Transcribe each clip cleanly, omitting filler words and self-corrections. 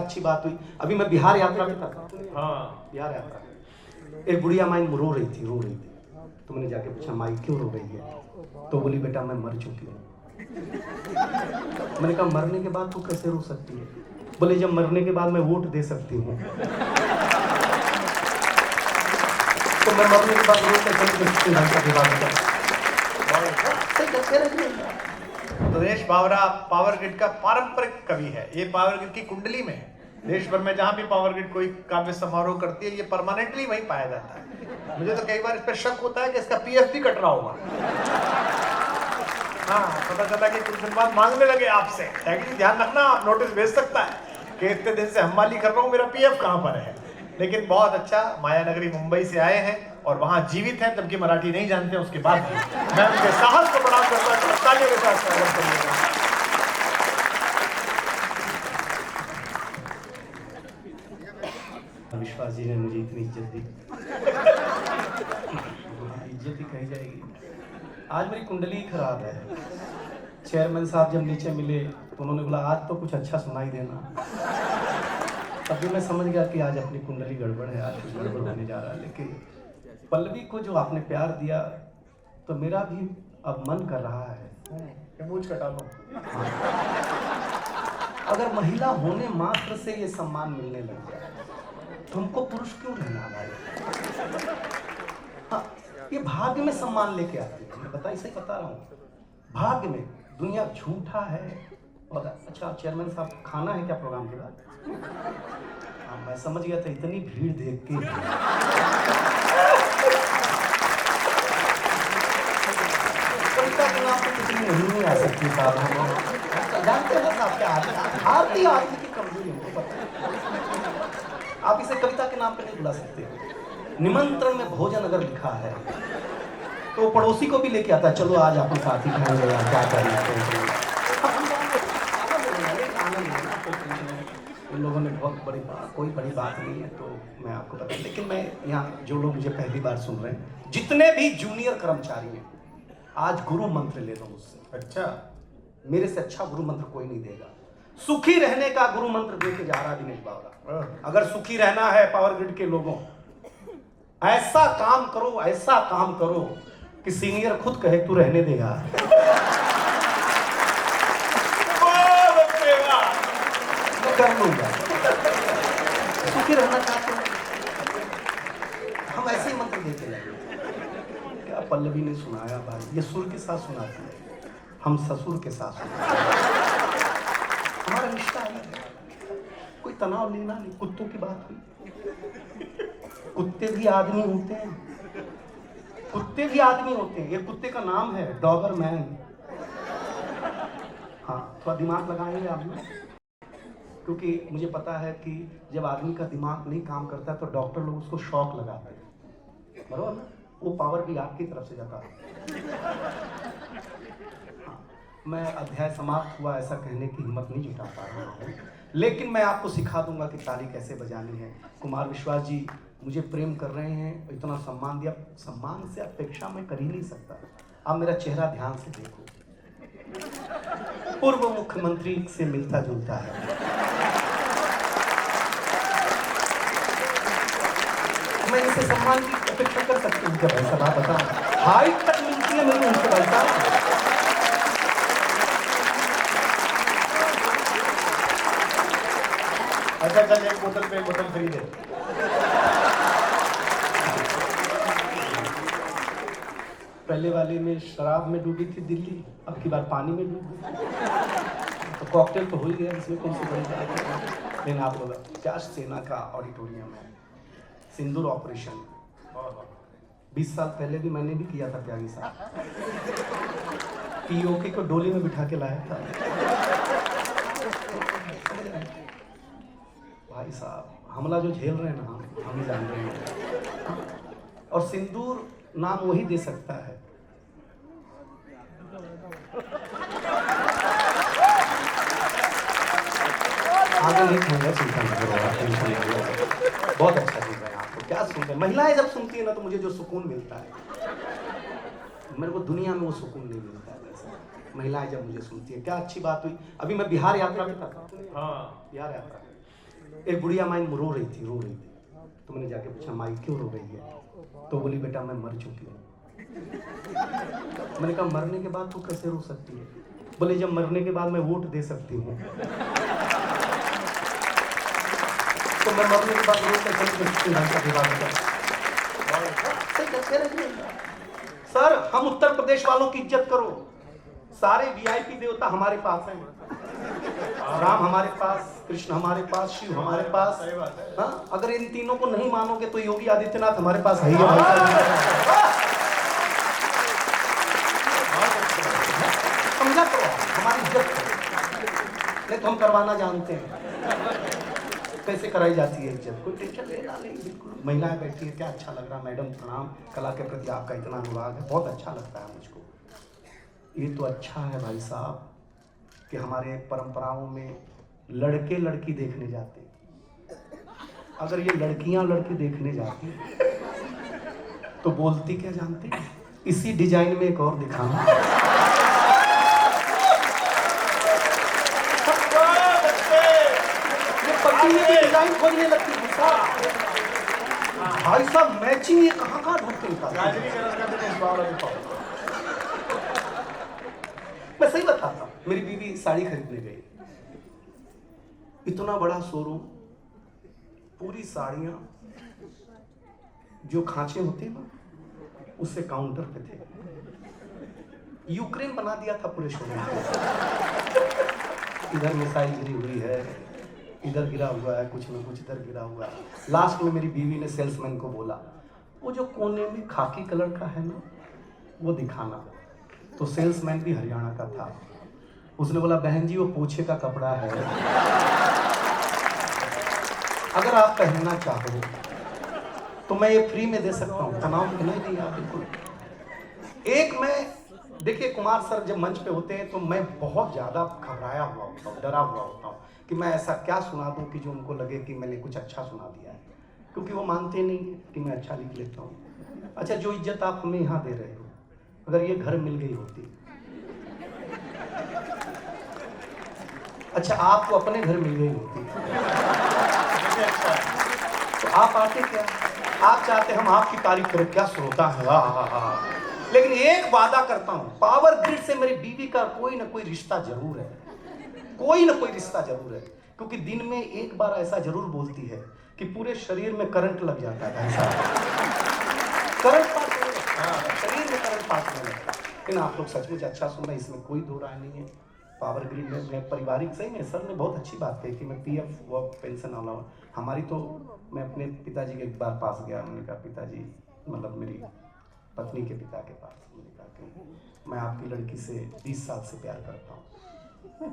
अच्छी बात हुई। अभी मैं बिहार यात्रा पे था। हाँ, बिहार यात्रा, एक बुढ़िया माई रो रही थी। तो मैंने जाके पूछा, माई क्यों रो रही है? तो बोली, बेटा मैं मर चुकी हूँ। मैंने कहा, मरने के बाद तू कैसे रो सकती है? बोले, जब मरने के बाद मैं वोट दे सकती हूँ तो मैं मरने के बाद रो कैसे तो दिनेश बावरा पावर ग्रिड का पारंपरिक कवि है। ये पावर ग्रिड की कुंडली में है। देश भर में जहां भी पावर ग्रिड कोई काव्य समारोह करती है, ये परमानेंटली वहीं पाया जाता है। मुझे तो कई बार इस पर शक होता है कि इसका पीएफ भी कट रहा होगा। हाँ, पता चला कि कुछ दिन बाद मांगने लगे आपसे, ध्यान रखना, आप नोटिस भेज सकता है कि इतने दिन से हमाली कर रहा हूँ, मेरा पीएफ कहाँ पर है। लेकिन बहुत अच्छा, मायानगरी मुंबई से आए हैं और वहां जीवित हैं, जबकि मराठी नहीं जानते। उसके बाद भी मैं उनके साहस को प्रणाम करता हूं। तालियों के साथ स्वागत करिएगा। विश्वास जी ने मुझे इतनी इज्जत दी, इज्जत ही कही जाएगी। आज मेरी कुंडली खराब है। चेयरमैन साहब जब नीचे मिले तो उन्होंने बोला, आज तो कुछ अच्छा सुनाई देना। तभी मैं समझ गया कि आज अपनी कुंडली गड़बड़ है, आज कुछ गड़बड़ होने जा रहा है। लेकिन पल्लवी को जो आपने प्यार दिया तो मेरा भी अब मन कर रहा है मूंछ कटा लो। अगर महिला होने मात्र से ये सम्मान मिलने लग जाए, तुमको पुरुष क्यों रहना भाई? हाँ, ये भाग्य में सम्मान लेके आती है। मैं बता रहा हूँ, भाग्य में। दुनिया झूठा है। और अच्छा, चेयरमैन साहब खाना है क्या प्रोग्राम के बाद? हाँ, मैं समझ गया था इतनी भीड़ देख के। कविता के नाम पे कितनी नहीं आ सकती साहब। हम जानते हैं साहब क्या आरती आदमी की कमजोरी हमको पता है। आप इसे कविता के नाम पे नहीं बुला सकते। निमंत्रण में भोजन अगर लिखा है तो पड़ोसी को भी लेके आता है, चलो आज आपको साथी खाएंगे या क्या करें। इन लोगों ने बहुत बड़ी बात, कोई बड़ी बात नहीं है तो मैं आपको बता। लेकिन मैं यहाँ जो लोग मुझे पहली बार सुन रहे हैं, जितने भी जूनियर कर्मचारी हैं, आज गुरु मंत्र ले लो मुझसे। अच्छा, मेरे से अच्छा गुरु मंत्र कोई नहीं देगा। सुखी रहने का गुरु मंत्र देके जा रहा दिनेश बावरा। अगर सुखी रहना है पावर ग्रिड के लोगों, ऐसा काम करो कि सीनियर खुद कहे तू रहने देगा। कर लूंगा। सुखी रहना चाहते हैं, हम ऐसे ही मंत्र देते लगे। क्या पल्लवी ने सुनाया भाई, ये सुर के साथ सुनाती है, हम ससुर के साथ सुनाते हैं। हमारा रिश्ता है, कोई तनाव लेना नहीं। कुत्तों की बात हुई, कुत्ते भी आदमी होते हैं। ये कुत्ते का नाम है डॉबरमैन। हाँ, थोड़ा दिमाग लगाएंगे आप लोग, क्योंकि मुझे पता है कि जब आदमी का दिमाग नहीं काम करता तो डॉक्टर लोग उसको शॉक लगाते हैं, बरोबर ना? वो पावर भी आपकी तरफ से जाता है। हाँ, मैं अध्याय समाप्त हुआ ऐसा कहने की हिम्मत नहीं जुटा पा रहा हूँ, लेकिन मैं आपको सिखा दूंगा कि ताली कैसे बजानी है। कुमार विश्वास जी मुझे प्रेम कर रहे हैं, इतना सम्मान दिया, सम्मान से अपेक्षा मैं कर ही नहीं सकता। आप मेरा चेहरा ध्यान से देखो, पूर्व मुख्यमंत्री से मिलता जुलता है। मैं इनसे सम्मान की अपेक्षा कर सकती हूँ क्या भाई साहब? आप बताओ, हाइट तक मिलती है मेरी उनसे भाई साहब। अच्छा चल, एक बोतल पे एक बोतल फ्री दे। पहले वाले में शराब में डूबी थी दिल्ली, अब की बार पानी में डूबी। तो कॉकटेल तो हो ही गया, इसमें कौन सी बड़ी बात है। लेकिन आप लोग क्या सेना का ऑडिटोरियम है, सिंदूर ऑपरेशन 20 साल पहले भी मैंने भी किया था त्यागी साहब। पीओके को डोली में बिठा के लाया था भाई साहब। हमला जो झेल रहे हैं ना, हम ही जान रहे हैं। और सिंदूर नाम वही दे सकता है। आगे नहीं खाएंगे, चिंता नहीं करो, बहुत अच्छा सुन रहे हैं। आपको क्या सुन रहे हैं? महिलाएं जब सुनती है ना तो मुझे जो सुकून मिलता है, मेरे को दुनिया में वो सुकून नहीं मिलता है वैसे। महिलाएं जब मुझे सुनती है, क्या अच्छी बात हुई। अभी मैं बिहार यात्रा पे था। हाँ, बिहार यात्रा, एक बुढ़िया माई रो रही थी। तो मैंने जाके पूछा, माई क्यों रो रही है? तो बोली, बेटा मैं मर चुकी हूँ। मैंने कहा, मरने के बाद तू कैसे रो सकती है? बोले, जब मरने के बाद मैं वोट दे सकती हूँ तो मैं मरने के बाद रोड सर, हम उत्तर प्रदेश वालों की इज्जत करो। सारे वीआईपी देवता हमारे पास हैं। राम हमारे पास, कृष्ण हमारे पास, शिव हमारे पास। हाँ, अगर इन तीनों को नहीं मानोगे तो योगी आदित्यनाथ हमारे पास है ही है भाई साहब। समझा करो, हमारी इज्जत करो। नहीं तो हम करवाना जानते हैं कैसे कराई जाती है इज्जत। कोई टेंशन लेना नहीं, बिल्कुल। महिलाएं बैठी है, क्या अच्छा लग रहा। मैडम प्रणाम, कला के प्रति आपका इतना अनुराग है, बहुत अच्छा लगता है मुझको। ये तो अच्छा है भाई साहब कि हमारे परंपराओं में लड़के लड़की देखने जाते। अगर ये लड़कियां लड़की देखने जाती तो बोलती क्या जानते? इसी डिजाइन में एक और दिखाना। डिजाइन खोजने लगती है भाई साहब। मैचिंग ये कहाँ ढूंढते हैं? मैं सही बताता हूँ, मेरी बीवी साड़ी खरीदने गई। इतना बड़ा शोरूम, पूरी साड़ियां जो खांचे होते हैं ना, उससे काउंटर पे थे। यूक्रेन बना दिया था पूरे शोरूम को। इधर मिसाइल गिरी हुई है, इधर गिरा हुआ है, कुछ ना कुछ इधर गिरा हुआ है। लास्ट में मेरी बीवी ने सेल्समैन को बोला, वो जो कोने में खाकी कलर का है ना, वो दिखाना। तो सेल्समैन भी हरियाणा का था। उसने बोला, बहन जी वो पोछे का कपड़ा है, अगर आप पहनना चाहो तो मैं ये फ्री में दे सकता हूँ, तनाव नहीं दिया बिल्कुल। एक मैं देखिए, कुमार सर जब मंच पे होते हैं तो मैं बहुत ज़्यादा घबराया हुआ होता हूँ, डरा हुआ होता हूँ कि मैं ऐसा क्या सुना दूँ कि जो उनको लगे कि मैंने कुछ अच्छा सुना दिया है, क्योंकि वो मानते नहीं है कि मैं अच्छा लिख लेता हूँ। अच्छा, जो इज्जत आप हमें यहाँ दे रहे हो, अगर ये घर मिल गई होती, अच्छा आपको अपने घर मिल गई होती तो आप आते क्या? आप चाहते हम आपकी तारीफ करें, क्या श्रोता है, लेकिन एक वादा करता हूं, पावर ग्रिड से मेरी बीवी का कोई ना कोई रिश्ता जरूर है, कोई ना कोई रिश्ता जरूर है। क्योंकि दिन में एक बार ऐसा जरूर बोलती है कि पूरे शरीर में करंट लग जाता है ऐसा। करंट पास होने लगता है, शरीर में करंट पास होने लगता है। लेकिन आप लोग सचमुच अच्छा सुन रहे हैं, इसमें कोई दो राय नहीं है। पावर ग्रिड में मैं पारिवारिक, सही में सर ने बहुत अच्छी बात कही कि मैं पीएफ व पेंशन वाला हूँ। हमारी तो, मैं अपने पिताजी के एक बार पास गया, मैंने कहा पिताजी, मतलब मेरी पत्नी के पिता के पास, मैंने कहा कि मैं आपकी लड़की से 20 साल से प्यार करता हूँ।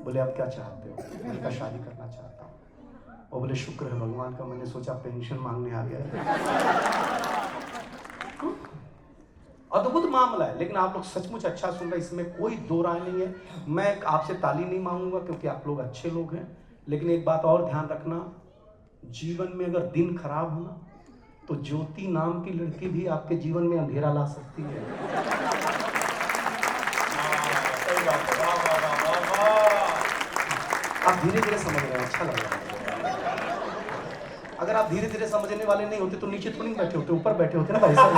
बोले, आप क्या चाहते हो? मैंने कहा शादी करना चाहता हूँ। वो बोले, शुक्र है भगवान का, मैंने सोचा पेंशन मांगने आ गया। अद्भुत मामला है। लेकिन आप लोग सचमुच अच्छा सुन रहे हैं, इसमें कोई दो राय नहीं है। मैं आपसे ताली नहीं मांगूंगा क्योंकि आप लोग अच्छे लोग हैं, लेकिन एक बात और ध्यान रखना, जीवन में अगर दिन खराब हो ना, तो ज्योति नाम की लड़की भी आपके जीवन में अंधेरा ला सकती है। आप धीरे धीरे समझ रहे हैं, अच्छा लग रहा है। अगर आप धीरे धीरे समझने वाले नहीं होते तो नीचे थोड़ी बैठे होते, ऊपर बैठे होते ना भाई साहब।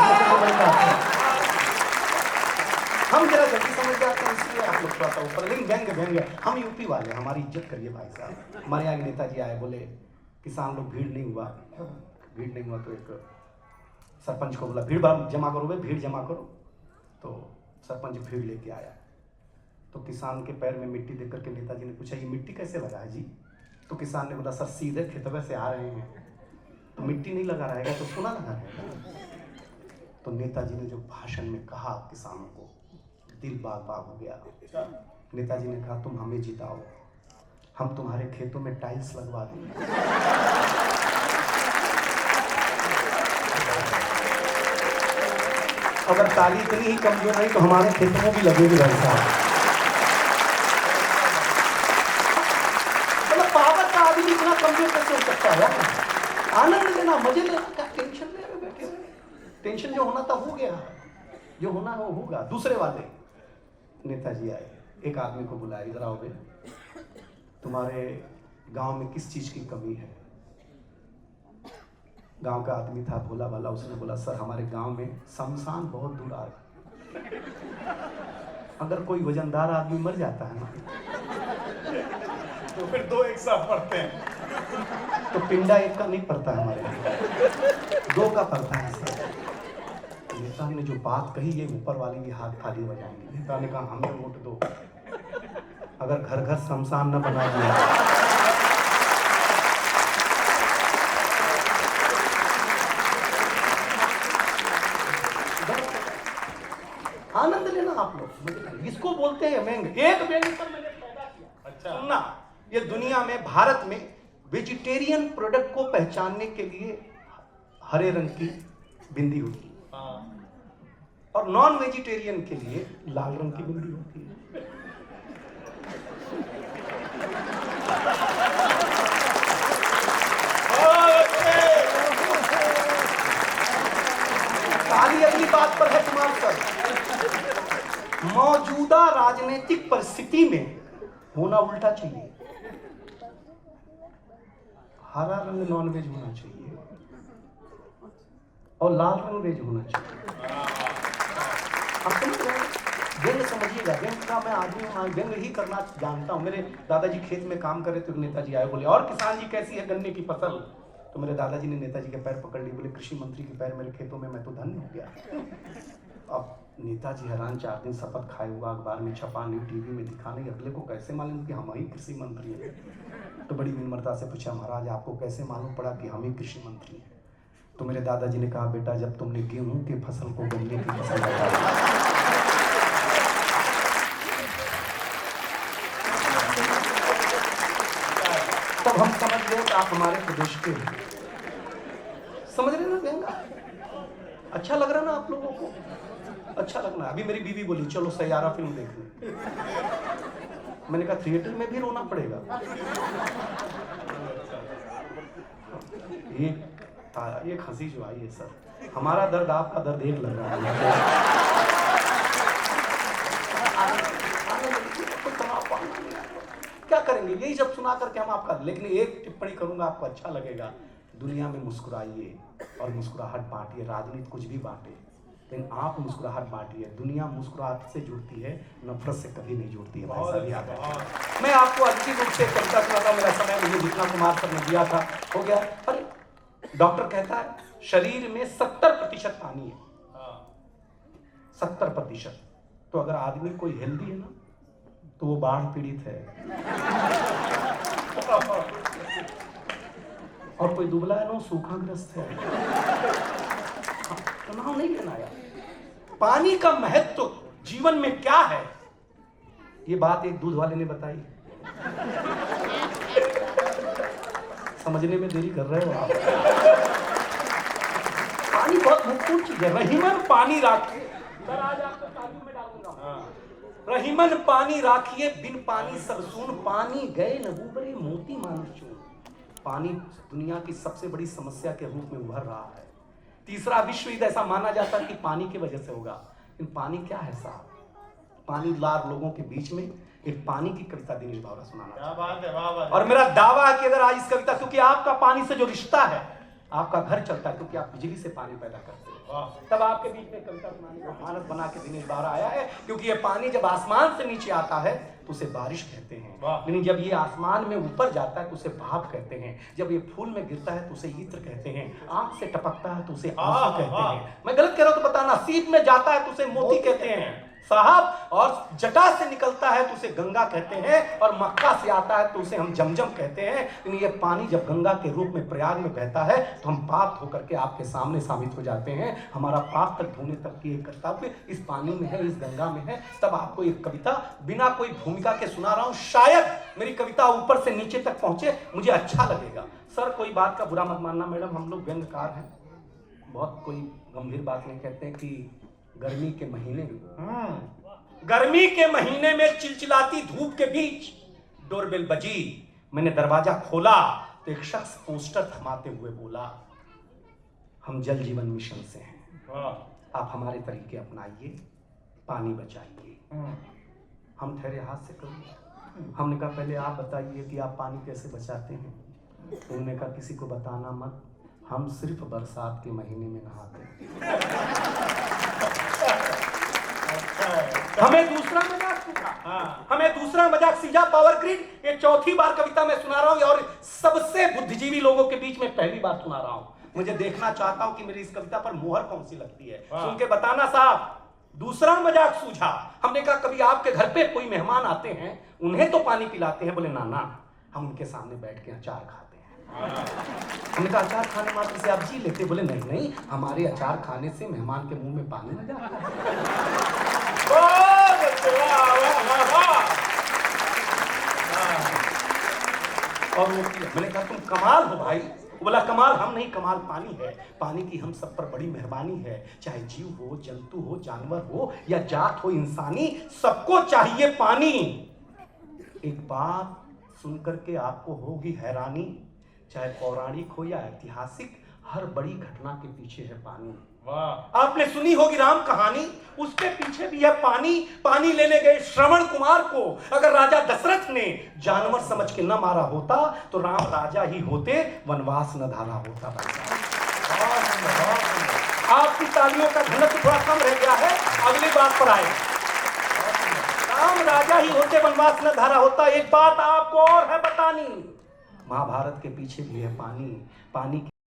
हम जरा जल्दी समझ जाते हैं, इसलिए आप लोग थोड़ा सा ऊपर। लेकिन व्यंग्य, हम यूपी वाले, हमारी इज्जत करिए भाई साहब। हमारे यहाँ नेताजी आए, बोले किसान लोग भीड़ नहीं हुआ तो एक सरपंच को बोला, भीड़ जमा करो भाई, भीड़ जमा करो। तो सरपंच भीड़ लेके आया, तो किसान के पैर में मिट्टी देख करके नेताजी ने पूछा, ये मिट्टी कैसे लगा है जी? तो किसान ने बोला, सर सीधे खेतवे से आ रहे हैं तो मिट्टी नहीं लगा रहेगा तो सोना लगा रहेगा। तो नेताजी ने जो भाषण में कहा किसानों को, दिल बाग बाग हो गया। नेताजी ने कहा, तुम हमें जिताओ, हम तुम्हारे खेतों में टाइल्स लगवा देंगे। अगर ताली इतनी ही कमजोर रही तो हमारे खेतों में भी लगेगी भाई साहब। मतलब पावर का आदमी इतना कमजोर कैसे हो सकता है? आनंद लेना, मजे लेना, क्या टेंशन ले रहे बैठे? टेंशन जो होना था हो गया, जो होना वो होगा। दूसरे वाले नेताजी आए, एक आदमी को बुलाया, इधर आओ बे, तुम्हारे गांव में किस चीज की कमी है? गांव का आदमी था भोला भाला, उसने बोला सर हमारे गांव में शमशान बहुत दूर आ रहा, अगर कोई वजनदार आदमी मर जाता है ना तो फिर दो एक साथ पढ़ते हैं। तो पिंडा एक का नहीं पड़ता है हमारे यहाँ, दो का पड़ता है सर। नेता ने जो बात कही ये ऊपर वाले भी हाथ खाली हो जाएंगे। नेता ने कहा हमें वोट दो, अगर घर घर शमशान न बना दिया आनंद लेना आप लोग। इसको बोलते हैं व्यंग। एक व्यंग पर मैंने पैदा किया। अच्छा। सुनना, ये दुनिया में भारत में वेजिटेरियन प्रोडक्ट को पहचानने के लिए हरे रंग की बिंदी होती है और नॉन वेजिटेरियन के लिए लाल रंग की बिंदी होती है। ताली अगली बात पर है कुमार सर। मौजूदा राजनीतिक परिस्थिति में होना उल्टा चाहिए। हरा रंग नॉन वेज होना चाहिए और लाल रंग वेज होना चाहिए। आप समझ रहे हैं? व्यंग समझिएगा, व्यंग का मैं आदमी हूँ, व्यंग ही करना जानता हूँ। मेरे दादाजी खेत में काम कर रहे थे, नेताजी आए बोले और किसान जी कैसी है गन्ने की फसल, तो मेरे दादाजी ने नेताजी के पैर पकड़ लिए, बोले कृषि मंत्री के पैर मेरे खेतों में, मैं तो धन्य हो गया। अब नेताजी हैरान, 4 दिन शपथ खाए हुआ, अखबार में छपा, न्यूज टीवी में दिखाने, अगले को कैसे मालूम कि हम ही कृषि मंत्री हैं। तो बड़ी विनम्रता से पूछा महाराज आपको कैसे मालूम पड़ा कि हम ही कृषि मंत्री हैं? तो मेरे दादाजी ने कहा बेटा जब तुमने गेहूं की फसल को गन्ने की फसल बताई, तब हम समझ गए कि आप हमारे प्रदेश के समझ रहे ना व्यंग। अच्छा लग रहा ना आप लोगों को? अच्छा लगना। अभी मेरी बीवी बोली चलो सैयारा फिल्म देखने, मैंने कहा थिएटर में भी रोना पड़ेगा। एक हंसी जो आई है सर, हमारा दर्द आपका दर्द एक लग रहा है। क्या करेंगे यही जब सुना करके हम आपका, लेकिन एक टिप्पणी करूंगा आपको अच्छा लगेगा। दुनिया में मुस्कुराइए और मुस्कुराहट बांटिए, राजनीति कुछ भी बांटे लेकिन आप मुस्कुराहट बांटिए। दुनिया मुस्कुराहट से जुड़ती है, नफरत से कभी नहीं जुड़ती है। भाई साहब याद है, मैं आपको अच्छी रूप से कविता सुनाता हूं, मेरा समय मुझे जितना कुमार सर ने दिया था हो गया। अरे डॉक्टर कहता है शरीर में 70% पानी है, 70%। तो अगर आदमी कोई हेल्दी है ना तो वो बाढ़ पीड़ित है, और कोई दुबला है ना सूखाग्रस्त है। तनाव नहीं लेना यार। पानी का महत्व जीवन में क्या है, ये बात एक दूध वाले ने बताई। समझने में देरी कर रहे हो आप। पानी बहुत महत्वपूर्ण चीज है। रहीमन पानी राखिए, आज आपको काबू में डालूंगा। रहीमन पानी राखिए, बिन पानी सब सून, पानी गए न उबरे मोती मानुष चून। पानी दुनिया की सबसे बड़ी समस्या के रूप में उभर रहा है। तीसरा विश्व युद्ध ऐसा माना जाता है कि पानी की वजह से होगा, लेकिन पानी क्या है साहब? पानी लार लोगों के बीच में एक पानी की कविता दिनेश भावरा सुनाना। क्या बात है, वाह वाह। और मेरा दावा है कि अगर आज इस कविता, क्योंकि आपका पानी से जो रिश्ता है, आपका घर चलता है क्योंकि आप बिजली से पानी पैदा करते हो, तब आपके बीच में कविता सुनाने का मानस बना के दिनेश भावरा आया है। क्योंकि ये पानी जब आसमान से नीचे आता है तो उसे बारिश कहते हैं, लेकिन जब ये आसमान में ऊपर जाता है तो उसे भाप कहते हैं, जब ये फूल में गिरता है तो उसे इत्र कहते हैं, आंख से टपकता है तो उसे आंसू कहते हैं। मैं गलत कह रहा हूं तो बताना। सीप में जाता है तो उसे मोती कहते हैं साहब, और जटा से निकलता है तो उसे गंगा कहते हैं, और मक्का से आता है तो उसे हम जमजम कहते हैं। लेकिन ये पानी जब गंगा के रूप में प्रयाग में बहता है तो हम पाप होकर के आपके सामने साबित हो जाते हैं। हमारा पाप तक धोने तक की एक कर्तव्य इस पानी में है, इस गंगा में है। तब आपको एक कविता बिना कोई भूमिका के सुना रहा हूं, शायद मेरी कविता ऊपर से नीचे तक पहुंचे, मुझे अच्छा लगेगा। सर कोई बात का बुरा मत मानना मैडम, हम लोग व्यंग्यकार हैं, बहुत कोई गंभीर बात नहीं कहते हैं कि गर्मी के महीने में चिलचिलाती धूप के बीच डोरबेल बजी, मैंने दरवाजा खोला तो एक शख्स पोस्टर थमाते हुए बोला हम जल जीवन मिशन से हैं, आप हमारे तरीके अपनाइए, पानी बचाइए। हम ठहरे हाथ से करो। हमने कहा पहले आप बताइए कि आप पानी कैसे बचाते हैं। उन्होंने कहा किसी को बताना मत, हम सिर्फ बरसात के महीने में नहाते हैं। हमें दूसरा मजाक सूझा, हमें दूसरा मजाक सीधा पावर ग्रिड। ये चौथी बार कविता मैं सुना रहा हूं और सबसे बुद्धिजीवी लोगों के बीच में पहली बार सुना रहा हूं। मुझे देखना चाहता हूं कि मेरी इस कविता पर मुहर कौन सी लगती है। सुन के बताना साहब। दूसरा मजाक सूझा, हमने कहा कभी आपके घर पे कोई मेहमान आते हैं, उन्हें तो पानी पिलाते हैं। बोले ना ना, हम उनके सामने बैठ के अचार खाते हैं। हमने कहा अचार खाने मात्र से आप जी लेते? बोले नहीं नहीं, हमारे अचार खाने से मेहमान के मुंह में पानी न जाता है। और वो मैंने कहा तुम कमाल हो भाई। बोला कमाल हम नहीं, कमाल पानी है। पानी की हम सब पर बड़ी मेहरबानी है। चाहे जीव हो, जंतु हो, जानवर हो या जात हो इंसानी, सबको चाहिए पानी। एक बात सुनकर के आपको होगी हैरानी, चाहे पौराणिक हो या ऐतिहासिक, हर बड़ी घटना के पीछे है पानी। वाह, आपने सुनी होगी राम कहानी, उसके पीछे भी है पानी। पानी लेने गए श्रवण कुमार को अगर राजा दशरथ ने जानवर समझ के न मारा होता तो राम राजा ही होते, वनवास न धारा होता। आपकी तालियों का घनत्व थोड़ा कम रह गया है, अगली बात पर आए। राम राजा ही होते, वनवास न धारा होता। एक बात आपको और है बतानी, महाभारत के पीछे भी है पानी। पानी